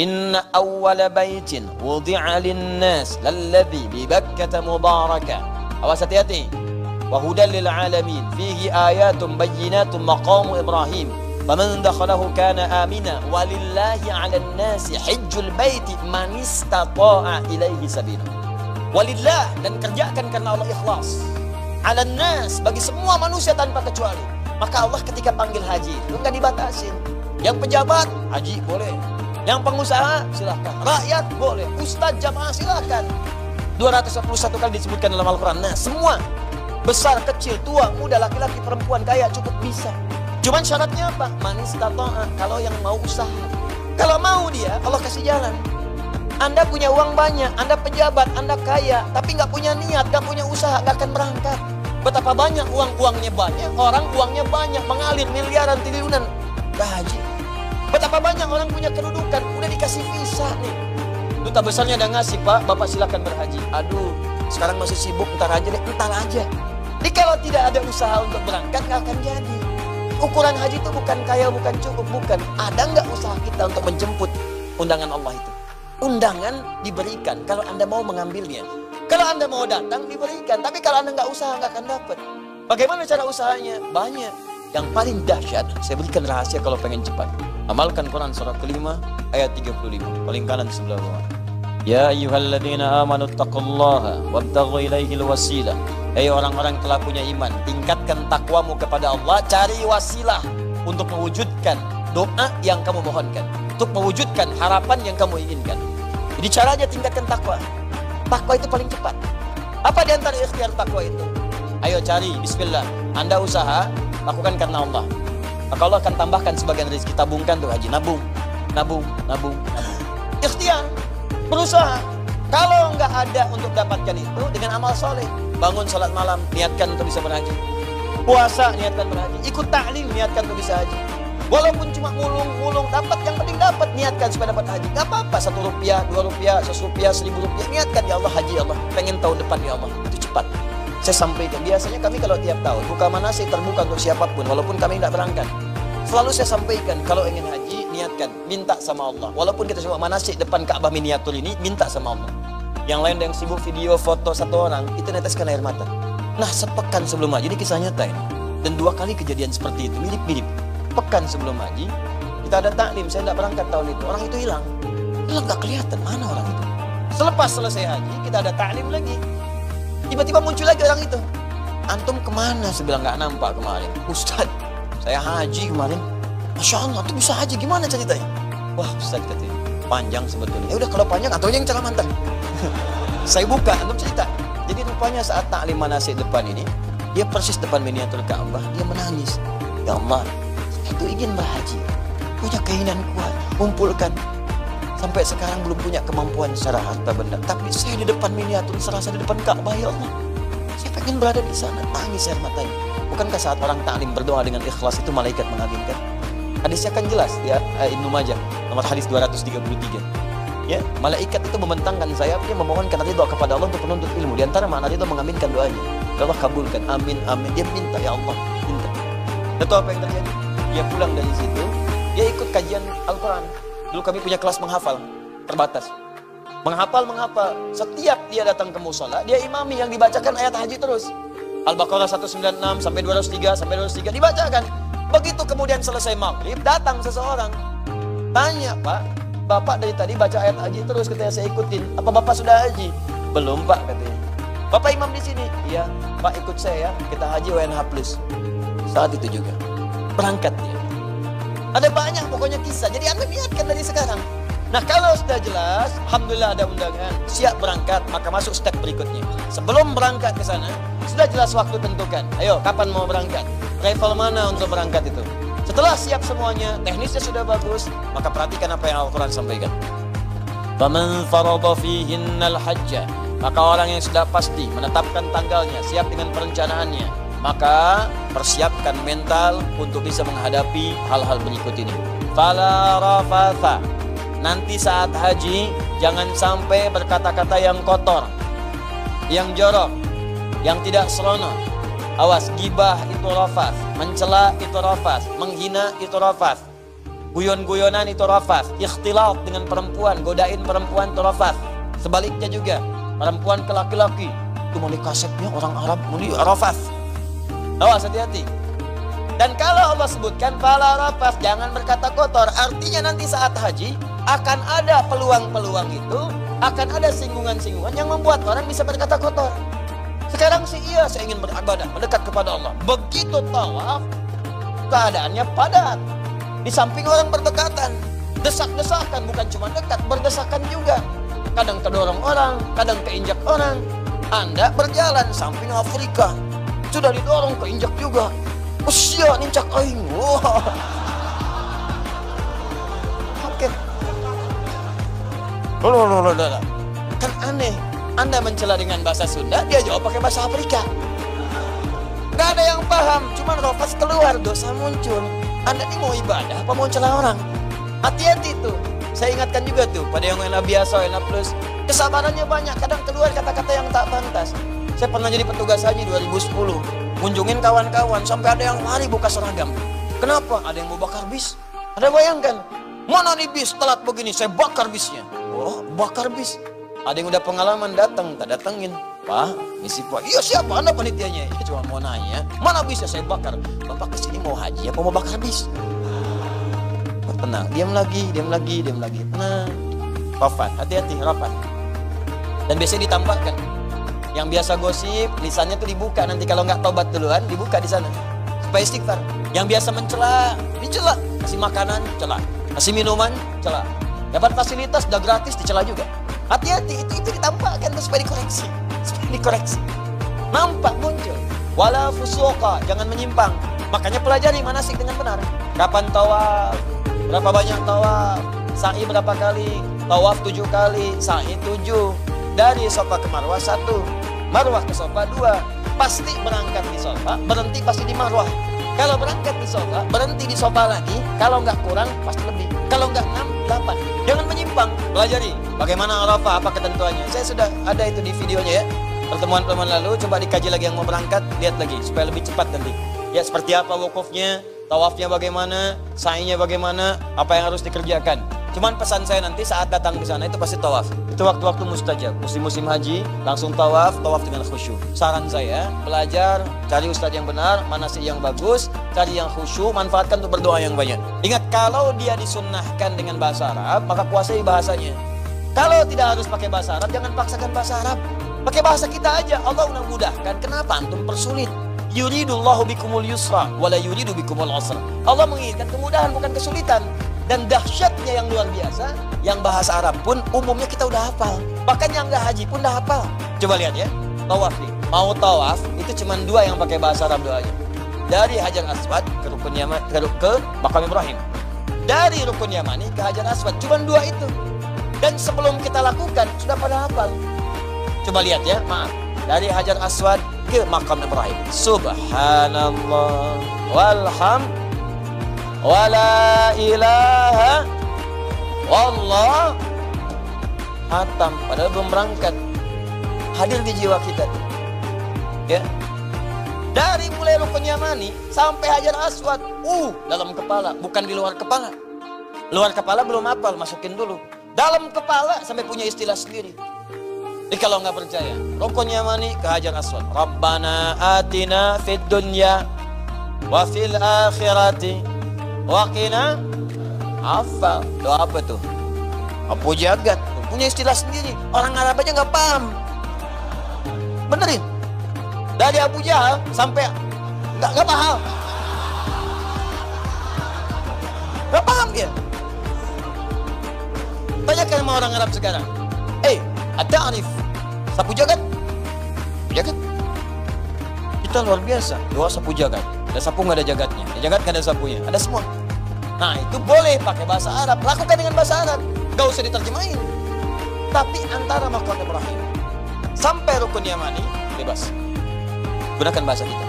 Inna awwala baitin wudi'a lin-nas lalladzi bi Bakkah mubarakah. Awas hati-hati. Wa hudan lil alamin fihi ayatun bayyinatun maqamu Ibrahim. Faman dakhalahu kana amina walillahi 'alan nasi hajjul baiti man istata'a ilaihi sabila. Walillah, dan kerjakan karena Allah ikhlas. 'Alan nas, bagi semua manusia tanpa kecuali. Maka Allah ketika panggil haji itu enggak dibatasin. Yang pejabat haji boleh. Yang pengusaha silahkan, rakyat boleh, ustadz jamaah silahkan. 241 kali disebutkan dalam Al-Quran. Nah, semua, besar, kecil, tua, muda, laki-laki, perempuan, kaya, cukup bisa. Cuman syaratnya apa? Manis tatoa, kalau yang mau usaha. Kalau mau dia, Allah kasih jalan. Anda punya uang banyak, Anda pejabat, Anda kaya, tapi nggak punya niat, nggak punya usaha, nggak akan berangkat. Betapa banyak uangnya banyak, orang uangnya banyak, mengalir miliaran, triliunan, nggak haji. Betapa banyak orang punya kedudukan, udah dikasih visa nih. Duta besarnya udah ngasih, Pak, Bapak silakan berhaji. Aduh, sekarang masih sibuk, ntar aja deh, ntar aja. Jadi kalau tidak ada usaha untuk berangkat, nggak akan jadi. Ukuran haji itu bukan kaya, bukan cukup, bukan. Ada nggak usaha kita untuk menjemput undangan Allah itu? Undangan diberikan kalau Anda mau mengambilnya. Kalau Anda mau datang, diberikan. Tapi kalau Anda nggak usaha, nggak akan dapat. Bagaimana cara usahanya? Banyak. Yang paling dahsyat, saya berikan rahasia kalau pengen cepat. Amalkan Quran surah kelima ayat 35, paling kanan sebelah bawah. Ya ayyuhalladzina amanu taqullaha wabtaghu ilaihil wasilah. Hai orang-orang yang telah punya iman, tingkatkan takwamu kepada Allah, cari wasilah untuk mewujudkan doa yang kamu mohonkan, untuk mewujudkan harapan yang kamu inginkan. Jadi caranya tingkatkan takwa. Takwa itu paling cepat. Apa di antara ikhtiar takwa itu? Ayo cari, bismillah. Anda usaha, lakukan karena Allah. Maka Allah akan tambahkan sebagian rezeki, tabungkan tuh haji, nabung. Ikhtiar, berusaha. Kalau nggak ada untuk dapatkan itu dengan amal soleh, bangun sholat malam, niatkan untuk bisa berhaji. Puasa, niatkan berhaji. Ikut ta'lim, niatkan untuk bisa haji. Walaupun cuma mulung dapat, yang penting dapat, niatkan supaya dapat haji. Gak apa-apa, 1 rupiah, 2 rupiah, 100 rupiah, 1000 rupiah, niatkan ya Allah haji ya Allah. Pengen tahun depan ya Allah, itu cepat. Saya sampaikan, biasanya kami kalau tiap tahun buka manasik terbuka untuk siapapun, walaupun kami tidak berangkat. Selalu saya sampaikan, kalau ingin haji, niatkan, minta sama Allah. Walaupun kita cuma manasik depan Ka'bah miniatur ini, minta sama Allah. Yang lain yang sibuk video, foto satu orang, itu neteskan air mata. Nah, sepekan sebelum haji, ini kisah nyata ini. Dan 2 kali kejadian seperti itu, mirip-mirip. Pekan sebelum haji, kita ada taklim, saya tidak berangkat tahun itu. Orang itu hilang, gak kelihatan, mana orang itu. Selepas selesai haji, kita ada taklim lagi. Tiba-tiba muncul lagi orang itu. Antum kemana? Saya bilang nggak nampak kemarin. Ustadz, saya haji kemarin. Masya Allah, antum bisa haji, gimana ceritanya? Wah Ustadz katanya, panjang sebetulnya. Ya udah kalau panjang, atau yang cara mantan. Saya buka, antum cerita. Jadi rupanya saat taklim manasik depan ini, dia persis depan miniatur Ka'bah, dia menangis. Ya Allah, saya itu ingin berhaji, punya keinginan kuat, kumpulkan. Sampai sekarang belum punya kemampuan secara harta benda. Tapi saya di depan miniatur, serasa di depan Ka'bah, ya Allah. Saya pengen berada di sana, tangis air matanya. Bukankah saat orang taklim berdoa dengan ikhlas itu malaikat mengaminkan? Hadisnya kan jelas ya, Ibnu Majah, nomor hadis 233. Ya, malaikat itu membentangkan sayapnya memohonkan ridha kepada Allah untuk penuntut ilmu. Di antara makna ridha mengaminkan doanya. Ya Allah kabulkan, amin, amin. Dia minta, ya Allah, minta. Dan tahu apa yang terjadi? Dia pulang dari situ, dia ikut kajian Al-Quran. Dulu kami punya kelas menghafal, terbatas. Menghafal. Setiap dia datang ke musola, dia imami yang dibacakan ayat haji terus. Al-Baqarah 196 sampai 203 dibacakan. Begitu kemudian selesai maghrib, datang seseorang. Tanya, Pak, Bapak dari tadi baca ayat haji terus, katanya saya ikutin. Apa Bapak sudah haji? Belum, Pak, katanya. Bapak imam di sini? Iya, Pak ikut saya, kita haji WNH+. Saat itu juga berangkat dia. Ada banyak pokoknya kisah. Jadi Anda niatkan dari sekarang. Nah kalau sudah jelas, alhamdulillah ada undangan, siap berangkat, maka masuk step berikutnya. Sebelum berangkat ke sana, sudah jelas waktu tentukan. Ayo, kapan mau berangkat? Travel mana untuk berangkat itu? Setelah siap semuanya, teknisnya sudah bagus, maka perhatikan apa yang Al-Quran sampaikan. Faman farada fihinnal hajja, maka orang yang sudah pasti menetapkan tanggalnya, siap dengan perencanaannya, maka persiapkan mental untuk bisa menghadapi hal-hal berikut ini. Fala rafatha, nanti saat haji jangan sampai berkata-kata yang kotor, yang jorok, yang tidak senonoh. Awas, gibah itu rafas, mencela itu rafas, menghina itu rafas. Guyon-guyonan itu rafas. Ikhtilat dengan perempuan, godain perempuan itu rafas. Sebaliknya juga, perempuan ke laki-laki. Itu mau kasetnya orang Arab, mau rafas. Awas, hati-hati. Dan kalau Allah sebutkan fala rafas, jangan berkata kotor. Artinya nanti saat haji akan ada peluang-peluang itu, akan ada singgungan-singgungan yang membuat orang bisa berkata kotor. Sekarang sih iya, saya ingin beribadah, mendekat kepada Allah. Begitu tawaf, keadaannya padat. Di samping orang berdekatan, desak-desakan, bukan cuma dekat, berdesakan juga. Kadang terdorong orang, kadang keinjak orang. Anda berjalan samping Afrika, sudah didorong keinjak juga. Usia nincak aing. Wah. Oke. Loh. Kan aneh. Anda mencela dengan bahasa Sunda, dia jawab pakai bahasa Afrika. Gak ada yang paham, cuman rofas keluar, dosa muncul. Anda ini mau ibadah apa mau celah orang? Hati-hati tuh. Saya ingatkan juga tuh pada yang enak biasa, enak plus. Kesabarannya banyak, kadang keluar kata-kata yang tak pantas. Saya pernah jadi petugas haji 2010. Kunjungin kawan-kawan, sampai ada yang lari buka seragam. Kenapa? Ada yang mau bakar bis. Ada bayangkan, mana nih bis telat begini, saya bakar bisnya. Oh, bakar bis. Ada yang udah pengalaman datang, tak datengin. Pak, misi Pak. Iya siapa? Anda panitianya. Ya, cuma mau nanya, mana bisnya saya bakar. Bapak kesini mau haji apa mau bakar bis? Oh, tenang, diam lagi. Tenang. Rafat, hati-hati, rafat. Dan biasanya ditambahkan. Yang biasa gosip, lisannya tuh dibuka. Nanti kalau nggak tobat duluan, dibuka di sana. Supaya istighfar. Yang biasa mencela, dicela. Kasih makanan, cela. Kasih minuman, cela. Dapat fasilitas, udah gratis, dicela juga. Hati-hati, itu ditampakkan tuh supaya dikoreksi. Nampak muncul. Wala fusuqa, jangan menyimpang. Makanya pelajari manasik dengan benar. Kapan tawaf? Berapa banyak tawaf? Sa'i berapa kali? Tawaf 7 kali, sa'i 7. Dari Safa ke Marwah 1, Marwah ke Safa 2. Pasti berangkat di Safa, berhenti pasti di Marwah. Kalau berangkat di Safa, berhenti di Safa lagi. Kalau nggak kurang, pasti lebih. Kalau nggak 6, 8. Jangan menyimpang. Pelajari bagaimana Arafah, apa ketentuannya. Saya sudah ada itu di videonya ya. Pertemuan-pertemuan lalu, coba dikaji lagi yang mau berangkat, lihat lagi supaya lebih cepat nanti. Ya seperti apa wukufnya, tawafnya bagaimana, sa'inya bagaimana, apa yang harus dikerjakan. Cuman pesan saya nanti saat datang ke sana itu pasti tawaf. Itu waktu-waktu mustajab. Musim-musim haji langsung tawaf dengan khusyuk. Saran saya, belajar, cari ustadz yang benar, manasik yang bagus, cari yang khusyuk, manfaatkan untuk berdoa yang banyak. Ingat, kalau dia disunnahkan dengan bahasa Arab, maka kuasai bahasanya. Kalau tidak harus pakai bahasa Arab, jangan paksakan bahasa Arab. Pakai bahasa kita aja. Allah udah mudahkan. Kenapa antum persulit? Yuridullahu bikumul yusra wala yuridu bikumul usra. Allah menginginkan kemudahan bukan kesulitan. Dan dahsyatnya yang luar biasa, yang bahasa Arab pun umumnya kita udah hafal. Bahkan yang nggak haji pun udah hafal. Coba lihat ya, tawaf nih. Mau tawaf itu cuma 2 yang pakai bahasa Arab doanya. Dari Hajar Aswad ke Rukun Yaman, ke Maqam Ibrahim. Dari Rukun Yamani ke Hajar Aswad, cuma 2 itu. Dan sebelum kita lakukan sudah pada hafal. Coba lihat ya, maaf. Dari Hajar Aswad ke Maqam Ibrahim. Subhanallah walhamdulillah. Wala ilaha wallah. Hatam, padahal belum berangkat. Hadir di jiwa kita tuh. Ya. Dari mulai Rukun Yamani sampai Hajar Aswad, dalam kepala, bukan di luar kepala. Luar kepala belum hafal, masukin dulu. Dalam kepala sampai punya istilah sendiri. Jadi kalau nggak percaya, Rukun Yamani ke Hajar Aswad. Rabbana atina fid dunya wa fil akhirati waqina. Hafal. Doa apa tuh? Abu Jagat. Punya istilah sendiri. Orang Arab aja nggak paham. Benerin. Dari Abu Jahal sampai nggak paham. Nggak paham dia. Tanyakan sama orang Arab sekarang. At-ta'rif sapu jagat? Sapu jagat? Kita luar biasa. Doa sapu jagat. Ada sapu nggak ada jagatnya, ada jagat nggak ada sapunya, ada semua. Nah itu boleh pakai bahasa Arab, lakukan dengan bahasa Arab, gak usah diterjemahin. Tapi antara Maqam Ibrahim sampai Rukun Yamani bebas, gunakan bahasa kita.